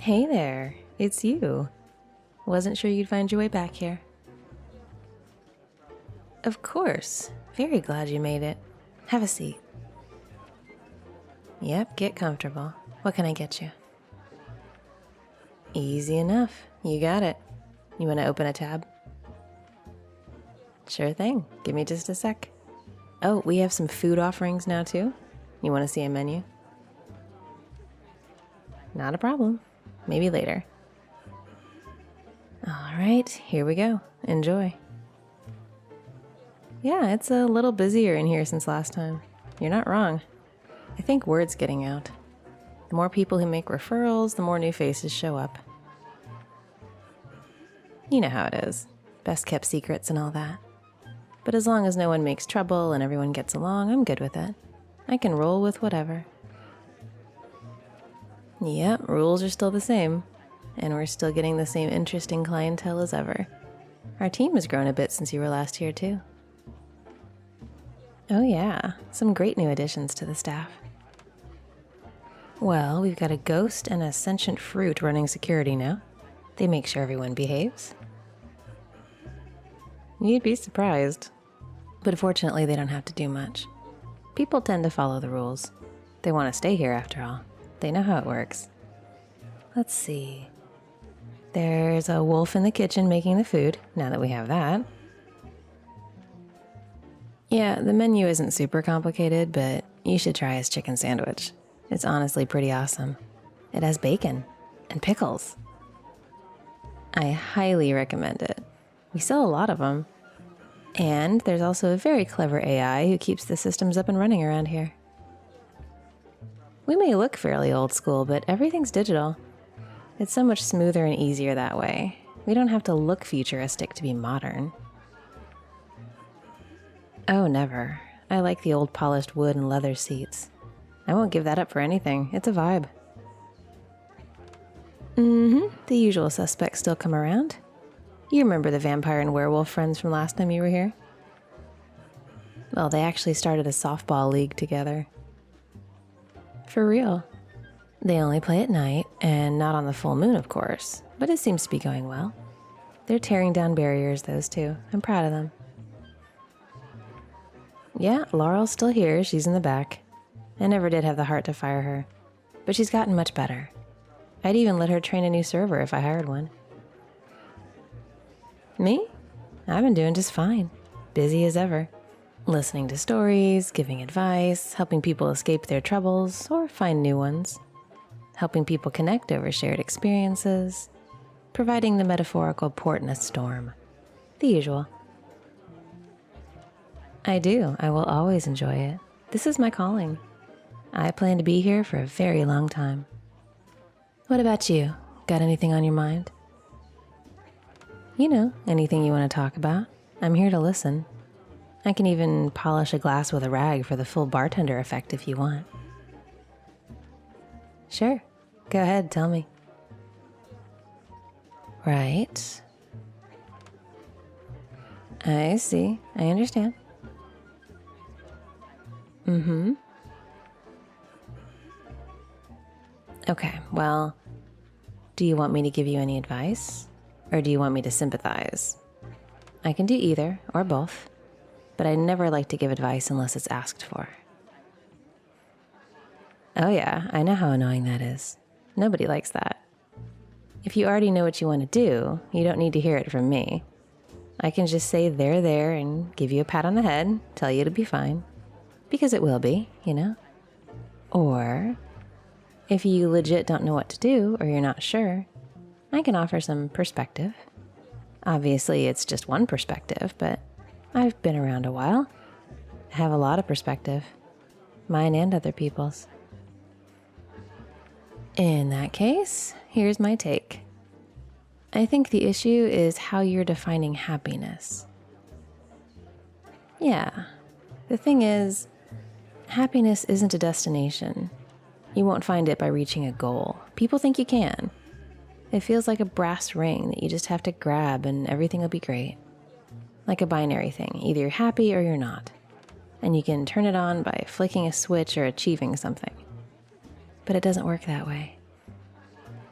Hey there, it's you. Wasn't sure you'd find your way back here. Of course, very glad you made it. Have a seat. Yep, get comfortable. What can I get you? Easy enough, you got it. You want to open a tab? Sure thing, give me just a sec. Oh, we have some food offerings now too. You want to see a menu? Not a problem, maybe later. All right, here we go. Enjoy. Yeah, it's a little busier in here since last time. You're not wrong. I think word's getting out. The more people who make referrals, the more new faces show up. You know how it is. Best kept secrets and all that. But as long as no one makes trouble and everyone gets along, I'm good with it. I can roll with whatever. Yep, rules are still the same. And we're still getting the same interesting clientele as ever. Our team has grown a bit since you were last here, too. Oh yeah, some great new additions to the staff. Well, we've got a ghost and a sentient fruit running security now. They make sure everyone behaves. You'd be surprised. But fortunately, they don't have to do much. People tend to follow the rules. They want to stay here after all. They know how it works. Let's see. There's a wolf in the kitchen making the food, now that we have that. Yeah, the menu isn't super complicated, but you should try his chicken sandwich. It's honestly pretty awesome. It has bacon and pickles. I highly recommend it. We sell a lot of them. And there's also a very clever AI who keeps the systems up and running around here. We may look fairly old school, but everything's digital. It's so much smoother and easier that way. We don't have to look futuristic to be modern. Oh, never. I like the old polished wood and leather seats. I won't give that up for anything. It's a vibe. The usual suspects still come around. You remember the vampire and werewolf friends from last time you were here? Well, they actually started a softball league together. For real. They only play at night, and not on the full moon, of course, but it seems to be going well. They're tearing down barriers, those two. I'm proud of them. Yeah, Laurel's still here. She's in the back. I never did have the heart to fire her, but she's gotten much better. I'd even let her train a new server if I hired one. Me? I've been doing just fine. Busy as ever. Listening to stories, giving advice, helping people escape their troubles or find new ones. Helping people connect over shared experiences. Providing the metaphorical port in a storm. The usual. I do. I will always enjoy it. This is my calling. I plan to be here for a very long time. What about you? Got anything on your mind? You know, anything you want to talk about. I'm here to listen. I can even polish a glass with a rag for the full bartender effect if you want. Sure. Go ahead, tell me. Right. I see. I understand. Okay, well, do you want me to give you any advice? Or do you want me to sympathize? I can do either, or both. But I never like to give advice unless it's asked for. Oh yeah, I know how annoying that is. Nobody likes that. If you already know what you want to do, you don't need to hear it from me. I can just say there and give you a pat on the head, tell you it'll be fine. Because it will be, you know? Or, if you legit don't know what to do or you're not sure, I can offer some perspective. Obviously, it's just one perspective, but I've been around a while. I have a lot of perspective. Mine and other people's. In that case, here's my take. I think the issue is how you're defining happiness. Yeah, the thing is, happiness isn't a destination. You won't find it by reaching a goal. People think you can. It feels like a brass ring that you just have to grab and everything will be great. Like a binary thing, either you're happy or you're not. And you can turn it on by flicking a switch or achieving something. But it doesn't work that way.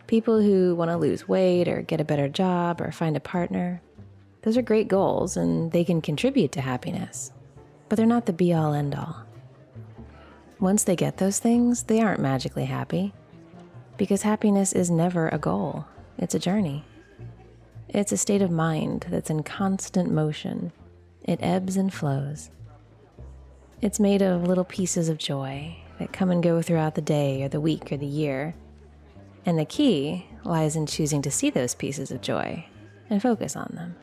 People who want to lose weight or get a better job or find a partner, those are great goals and they can contribute to happiness, but they're not the be-all end-all. Once they get those things, they aren't magically happy, because happiness is never a goal. It's a journey. It's a state of mind that's in constant motion. It ebbs and flows. It's made of little pieces of joy that come and go throughout the day or the week or the year. And the key lies in choosing to see those pieces of joy and focus on them.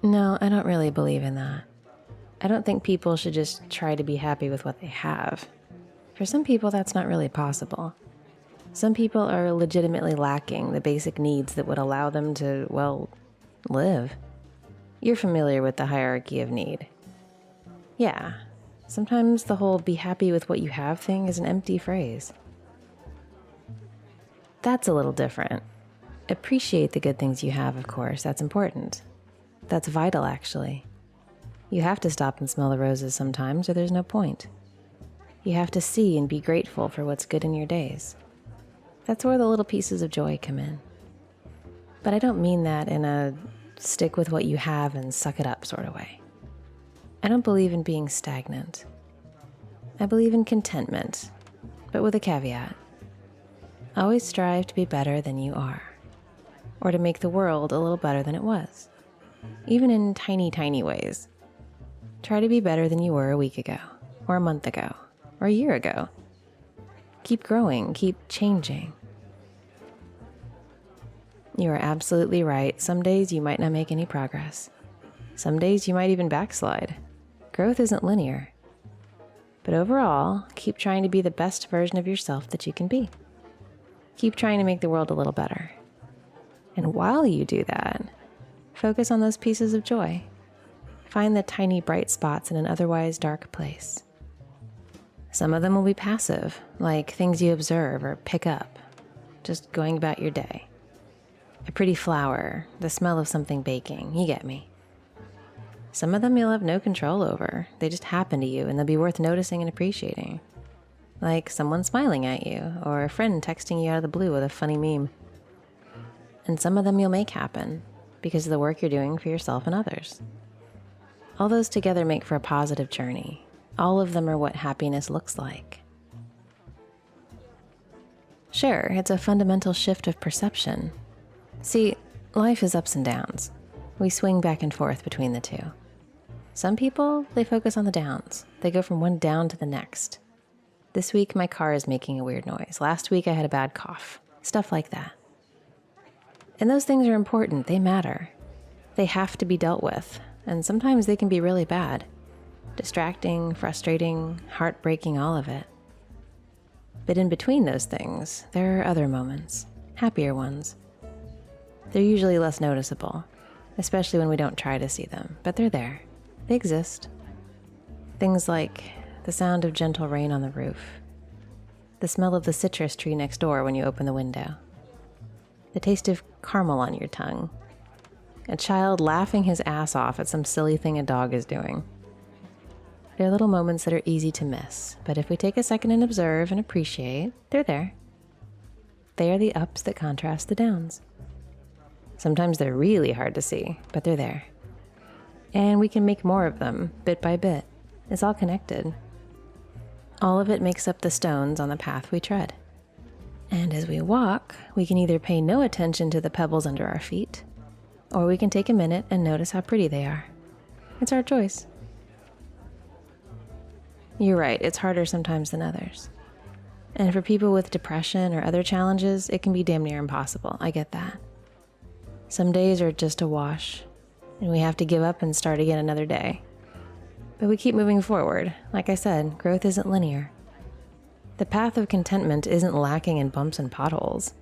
No, I don't really believe in that. I don't think people should just try to be happy with what they have. For some people, that's not really possible. Some people are legitimately lacking the basic needs that would allow them to, well, live. You're familiar with the hierarchy of need. Yeah, sometimes the whole be happy with what you have thing is an empty phrase. That's a little different. Appreciate the good things you have, of course, that's important. That's vital, actually. You have to stop and smell the roses sometimes, or there's no point. You have to see and be grateful for what's good in your days. That's where the little pieces of joy come in. But I don't mean that in a stick with what you have and suck it up sort of way. I don't believe in being stagnant. I believe in contentment, but with a caveat. Always strive to be better than you are, or to make the world a little better than it was, even in tiny, tiny ways. Try to be better than you were a week ago, or a month ago, or a year ago. Keep growing, keep changing. You are absolutely right. Some days you might not make any progress. Some days you might even backslide. Growth isn't linear. But overall, keep trying to be the best version of yourself that you can be. Keep trying to make the world a little better. And while you do that, focus on those pieces of joy. Find the tiny bright spots in an otherwise dark place. Some of them will be passive, like things you observe or pick up, just going about your day. A pretty flower, the smell of something baking, you get me. Some of them you'll have no control over. They just happen to you and they'll be worth noticing and appreciating. Like someone smiling at you, or a friend texting you out of the blue with a funny meme. And some of them you'll make happen, because of the work you're doing for yourself and others. All those together make for a positive journey. All of them are what happiness looks like. Sure, it's a fundamental shift of perception. See, life is ups and downs. We swing back and forth between the two. Some people, they focus on the downs. They go from one down to the next. This week, my car is making a weird noise. Last week, I had a bad cough. Stuff like that. And those things are important. They matter. They have to be dealt with. And sometimes they can be really bad. Distracting, frustrating, heartbreaking, all of it. But in between those things, there are other moments, happier ones. They're usually less noticeable, especially when we don't try to see them, but they're there. They exist. Things like the sound of gentle rain on the roof, the smell of the citrus tree next door when you open the window, the taste of caramel on your tongue, a child laughing his ass off at some silly thing a dog is doing. They're little moments that are easy to miss, but if we take a second and observe and appreciate, they're there. They are the ups that contrast the downs. Sometimes they're really hard to see, but they're there. And we can make more of them, bit by bit. It's all connected. All of it makes up the stones on the path we tread. And as we walk, we can either pay no attention to the pebbles under our feet, or we can take a minute and notice how pretty they are. It's our choice. You're right, it's harder sometimes than others. And for people with depression or other challenges, it can be damn near impossible. I get that. Some days are just a wash, and we have to give up and start again another day. But we keep moving forward. Like I said, growth isn't linear. The path of contentment isn't lacking in bumps and potholes.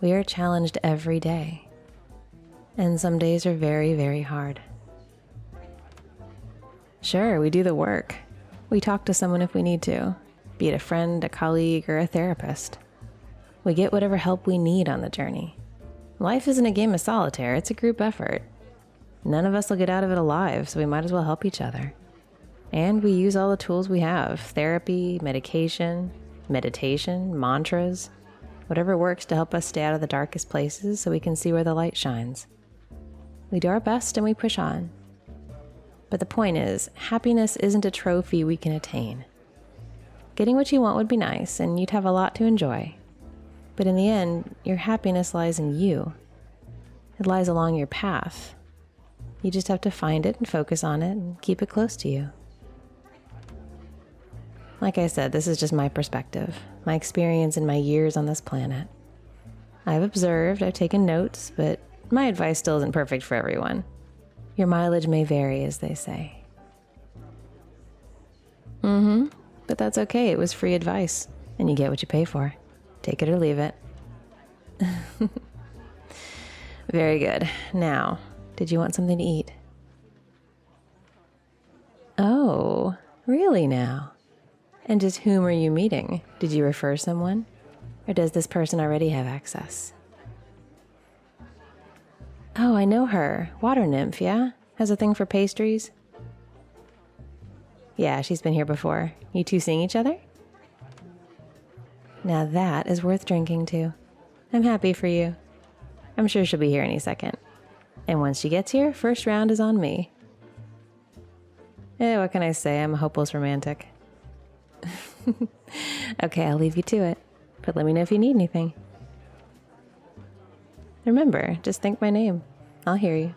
We are challenged every day. And some days are very, very hard. Sure, we do the work. We talk to someone if we need to, be it a friend, a colleague, or a therapist. We get whatever help we need on the journey. Life isn't a game of solitaire, it's a group effort. None of us will get out of it alive, so we might as well help each other. And we use all the tools we have, therapy, medication, meditation, mantras, whatever works to help us stay out of the darkest places so we can see where the light shines. We do our best and we push on. But the point is, happiness isn't a trophy we can attain. Getting what you want would be nice, and you'd have a lot to enjoy. But in the end, your happiness lies in you. It lies along your path. You just have to find it and focus on it and keep it close to you. Like I said, this is just my perspective, my experience in my years on this planet. I've observed, I've taken notes, but my advice still isn't perfect for everyone. Your mileage may vary, as they say. But that's okay. It was free advice, and you get what you pay for. Take it or leave it. Very good. Now, did you want something to eat? Oh, really now? And just whom are you meeting? Did you refer someone? Or does this person already have access? Oh, I know her. Water nymph, yeah? Has a thing for pastries? Yeah, she's been here before. You two seeing each other? Now that is worth drinking to. I'm happy for you. I'm sure she'll be here any second. And once she gets here, first round is on me. What can I say? I'm a hopeless romantic. Okay, I'll leave you to it. But let me know if you need anything. Remember, just think my name. I'll hear you.